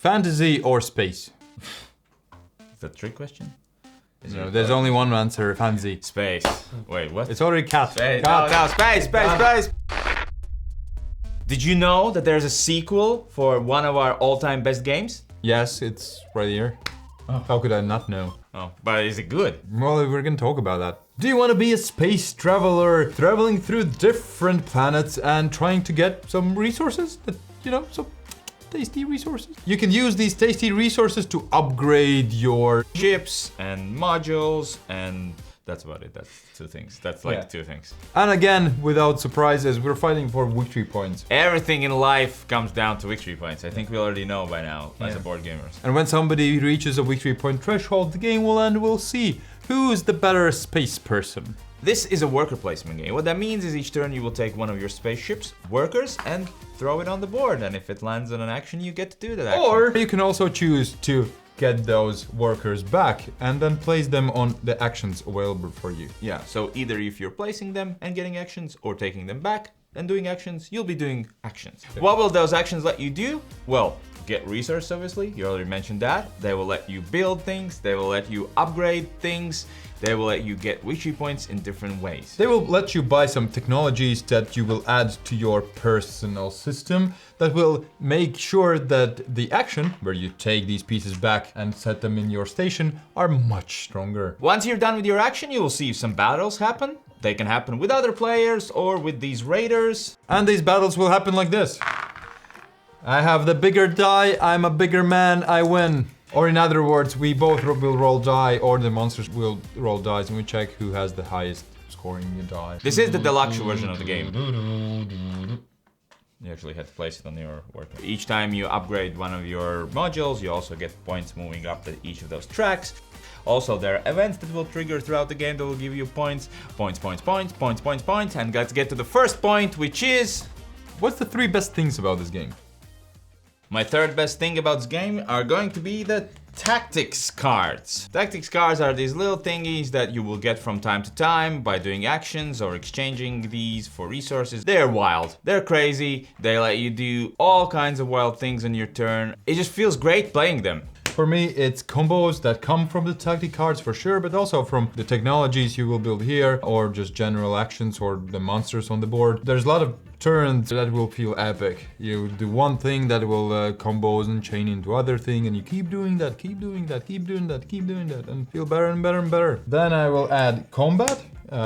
Fantasy or space? Is that a trick question? No, there's only one answer, fantasy. Space. Wait, what? It's already cat. Space. Cat. No, space. Did you know that there's a sequel for one of our all-time best games? Yes, it's right here. Oh. How could I not know? Oh, but is it good? Well, we're gonna talk about that. Do you want to be a space traveler, traveling through different planets and trying to get some resources that, some tasty resources? You can use these tasty resources to upgrade your ships and modules, and that's about it. That's two things. That's like two things. And again, without surprises, we're fighting for victory points. Everything in life comes down to victory points. I think we already know by now as a board gamers. And when somebody reaches a victory point threshold, the game will end. We'll see who's the better space person. This is a worker placement game. What that means is each turn you will take one of your spaceships, workers, and throw it on the board. And if it lands on an action, you get to do that action. Or you can also choose to get those workers back and then place them on the actions available for you. Yeah, so either if you're placing them and getting actions or taking them back and doing actions, you'll be doing actions. What will those actions let you do? Well, get resource, obviously. You already mentioned that. They will let you build things. They will let you upgrade things. They will let you get victory points in different ways. They will let you buy some technologies that you will add to your personal system that will make sure that the action, where you take these pieces back and set them in your station, are much stronger. Once you're done with your action, you will see some battles happen. They can happen with other players or with these raiders. And these battles will happen like this. I have the bigger die, I'm a bigger man, I win. Or in other words, we both will roll die, or the monsters will roll dice, and we check who has the highest scoring die. This is the deluxe version of the game. You actually had to place it on your work. Each time you upgrade one of your modules, you also get points moving up to each of those tracks. Also, there are events that will trigger throughout the game that will give you points. Points. And let's get to the first point, which is... What's the 3 best things about this game? My third best thing about this game are going to be the tactics cards. Tactics cards are these little thingies that you will get from time to time by doing actions or exchanging these for resources. They're wild, they're crazy, they let you do all kinds of wild things on your turn. It just feels great playing them. For me, it's combos that come from the tactic cards for sure, but also from the technologies you will build here, or just general actions or the monsters on the board. There's a lot of turns that will feel epic. You do one thing that will combos and chain into other thing, and you keep doing that, and feel better and better and better. Then I will add combat,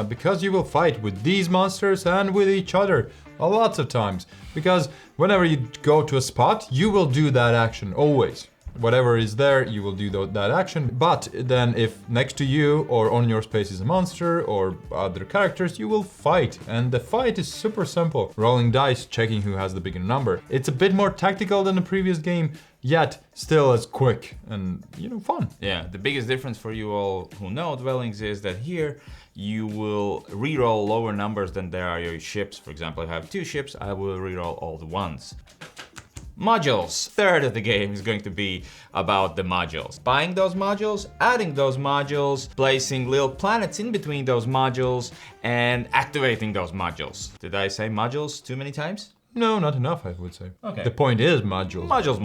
because you will fight with these monsters and with each other lots of times. Because whenever you go to a spot, you will do that action, always. Whatever is there, you will do that action. But then if next to you or on your space is a monster or other characters, you will fight. And the fight is super simple. Rolling dice, checking who has the bigger number. It's a bit more tactical than the previous game, yet still as quick and, fun. Yeah, the biggest difference for you all who know Dwellings is that here you will reroll lower numbers than there are your ships. For example, if I have 2 ships, I will reroll all the ones. Modules. Third of the game is going to be about the modules. Buying those modules, adding those modules, placing little planets in between those modules, and activating those modules. Did I say modules too many times? No, not enough, I would say. Okay. The point is modules. Modules.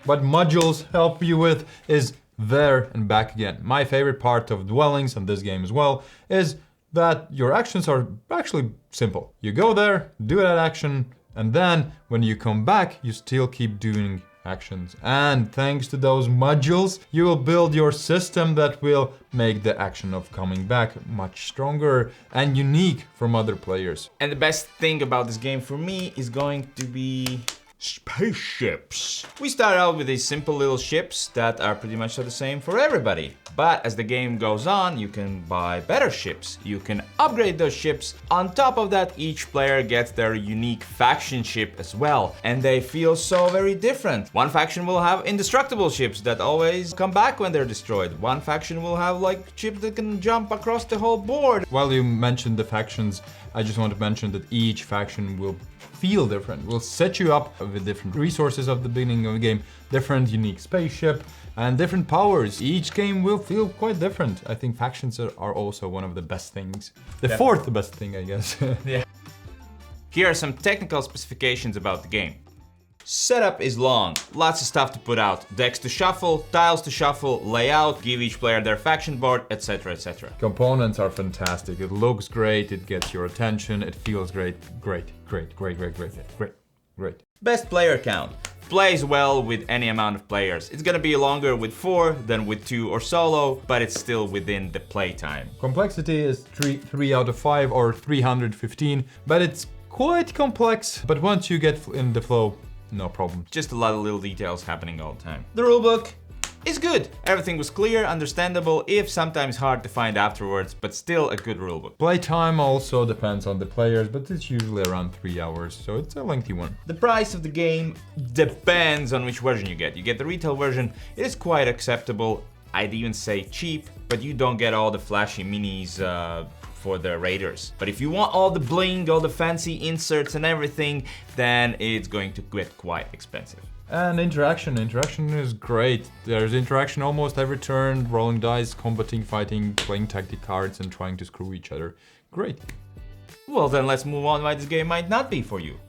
What modules help you with is there and back again. My favorite part of Dwellings, and this game as well, is that your actions are actually simple. You go there, do that action, and then when you come back, you still keep doing actions. And thanks to those modules, you will build your system that will make the action of coming back much stronger and unique from other players. And the best thing about this game for me is going to be spaceships. We start out with these simple little ships that are pretty much the same for everybody. But as the game goes on, you can buy better ships. You can upgrade those ships. On top of that, each player gets their unique faction ship as well. And they feel so very different. One faction will have indestructible ships that always come back when they're destroyed. One faction will have ships that can jump across the whole board. While you mentioned the factions, I just want to mention that each faction will feel different. Will set you up with different resources at the beginning of the game, different unique spaceship, and different powers. Each game will feel quite different. I think factions are also one of the best things. The fourth best thing, I guess. Yeah. Here are some technical specifications about the game. Setup is long, lots of stuff to put out, decks to shuffle, tiles to shuffle, layout, give each player their faction board, etc, etc. Components are fantastic. It looks great, it gets your attention, it feels great. Great. Best player count. Plays well with any amount of players. It's gonna be longer with 4 than with 2 or solo, but it's still within the playtime. Complexity is 3 out of 5 or 315, but it's quite complex. But once you get in the flow, no problem. Just a lot of little details happening all the time. The rulebook is good. Everything was clear, understandable, if sometimes hard to find afterwards, but still a good rulebook. Playtime also depends on the players, but it's usually around 3 hours, so it's a lengthy one. The price of the game depends on which version you get. You get the retail version, it is quite acceptable. I'd even say cheap, but you don't get all the flashy minis for the raiders. But if you want all the bling, all the fancy inserts and everything, then it's going to get quite expensive. And interaction is great. There's interaction almost every turn, rolling dice, combating, fighting, playing tactic cards and trying to screw each other. Great. Well, then let's move on why this game might not be for you.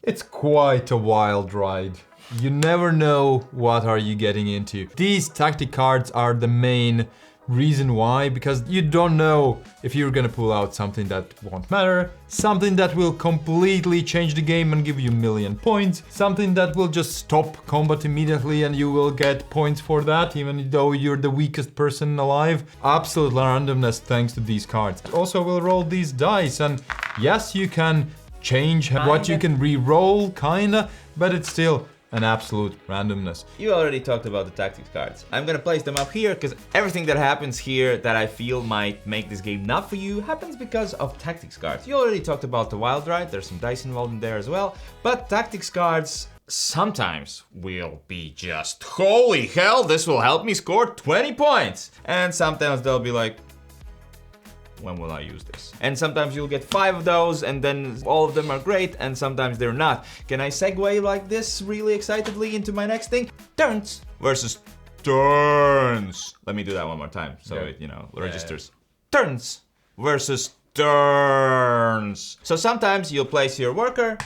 It's quite a wild ride. You never know what are you getting into. These tactic cards are the main reason why, because you don't know if you're gonna pull out something that won't matter, something that will completely change the game and give you 1,000,000 points, something that will just stop combat immediately and you will get points for that even though you're the weakest person alive. Absolute randomness thanks to these cards. Also we'll roll these dice and yes, you can change what you can re-roll kinda, but it's still an absolute randomness. You already talked about the tactics cards. I'm gonna place them up here because everything that happens here that I feel might make this game not for you happens because of tactics cards. You already talked about the wild ride, there's some dice involved in there as well, but tactics cards sometimes will be just, holy hell, this will help me score 20 points. And sometimes they'll be like, when will I use this? And sometimes you'll get 5 of those and then all of them are great and sometimes they're not. Can I segue like this really excitedly into my next thing? Turns versus turns. Let me do that one more time so it, registers. Turns versus turns. So sometimes you'll place your worker.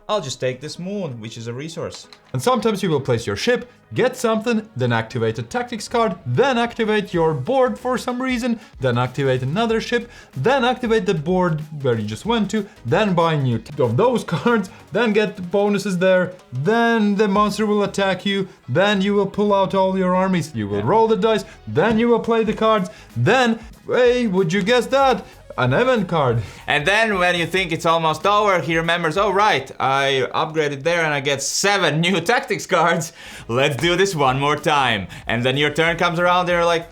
I'll just take this moon, which is a resource. And sometimes you will place your ship, get something, then activate a tactics card, then activate your board for some reason, then activate another ship, then activate the board where you just went to, then buy new of those cards, then get bonuses there, then the monster will attack you, then you will pull out all your armies, you will roll the dice, then you will play the cards, then, hey, would you guess that? An event card. And then when you think it's almost over, he remembers, oh right, I upgraded there and I get 7 new tactics cards. Let's do this one more time. And then your turn comes around and you're like,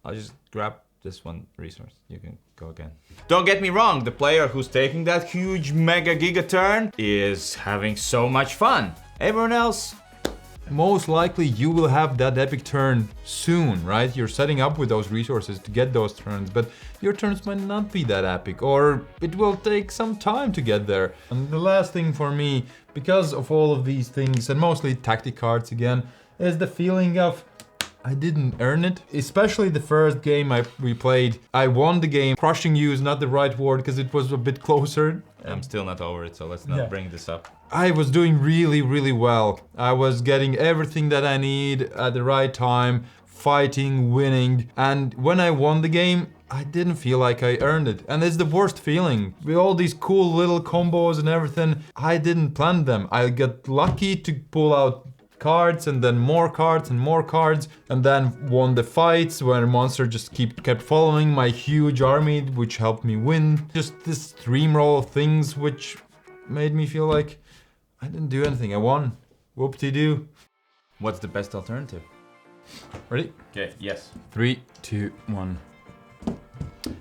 I'll just grab this one resource. You can go again. Don't get me wrong, the player who's taking that huge mega giga turn is having so much fun. Everyone else, most likely you will have that epic turn soon, right? You're setting up with those resources to get those turns, but your turns might not be that epic, or it will take some time to get there. And the last thing for me, because of all of these things, and mostly tactic cards again, is the feeling of I didn't earn it. Especially the first game we played, I won the game. Crushing you is not the right word because it was a bit closer. I'm still not over it, so let's not bring this up. I was doing really, really well. I was getting everything that I need at the right time, fighting, winning. And when I won the game, I didn't feel like I earned it. And it's the worst feeling. With all these cool little combos and everything, I didn't plan them. I got lucky to pull out cards and then more cards and more cards, and then won the fights where a monster just kept following my huge army, which helped me win. Just this streamroll of things which made me feel like I didn't do anything. I won. Whoop-de-doo. What's the best alternative? Ready? Okay, yes. 3, 2, 1.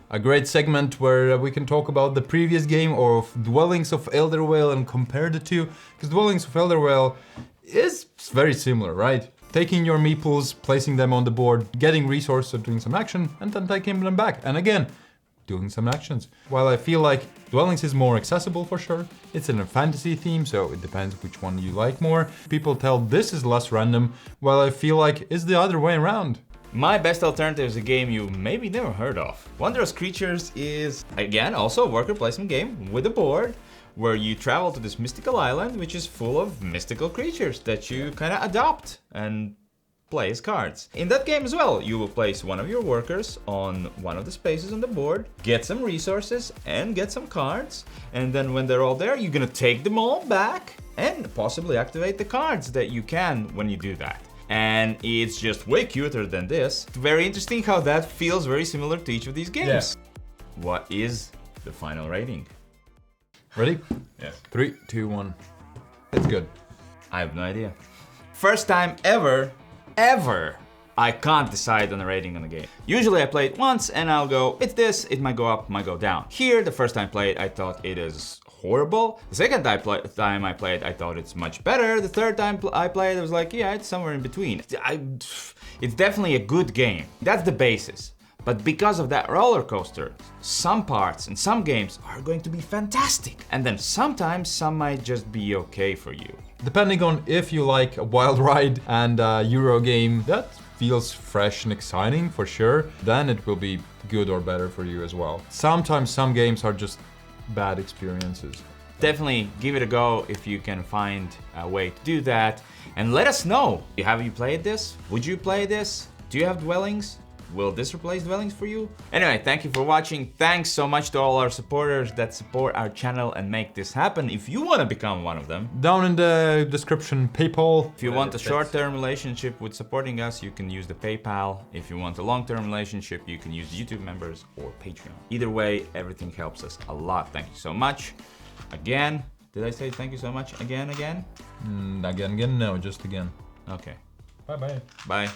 A great segment where we can talk about the previous game of Dwellings of Eldervale and compare the two, because Dwellings of Eldervale is very similar, right? Taking your meeples, placing them on the board, getting resources, doing some action, and then taking them back. And again, doing some actions. While I feel like Dwellings is more accessible for sure, it's in a fantasy theme, so it depends which one you like more. People tell this is less random, while I feel like it's the other way around. My best alternative is a game you maybe never heard of. Wondrous Creatures is, again, also a worker placement game with a board. where you travel to this mystical island, which is full of mystical creatures that you kind of adopt and play as cards. In that game as well, you will place one of your workers on one of the spaces on the board, get some resources and get some cards, and then when they're all there, you're gonna take them all back and possibly activate the cards that you can when you do that. And it's just way cuter than this. It's very interesting how that feels very similar to each of these games. Yeah. What is the final rating? Ready? Yes. 3, 2, 1. It's good. I have no idea. First time ever, I can't decide on a rating on a game. Usually I play it once and I'll go, it's this, it might go up, might go down. Here, the first time I played, I thought it is horrible. The second time I played, I thought it's much better. The third time I played, I was like, yeah, it's somewhere in between. It's definitely a good game. That's the basis. But because of that roller coaster, some parts and some games are going to be fantastic. And then sometimes some might just be okay for you. Depending on if you like a wild ride and a Euro game that feels fresh and exciting for sure, then it will be good or better for you as well. Sometimes some games are just bad experiences. Definitely give it a go if you can find a way to do that. And let us know, have you played this? Would you play this? Do you have dwellings? Will this replace dwellings for you? Anyway, thank you for watching. Thanks so much to all our supporters that support our channel and make this happen. If you want to become one of them, down in the description, PayPal. If you want a short-term relationship with supporting us, you can use the PayPal. If you want a long-term relationship, you can use YouTube members or Patreon. Either way, everything helps us a lot. Thank you so much. Again, did I say thank you so much? Again? Again, no, just again. Okay. Bye-bye. Bye.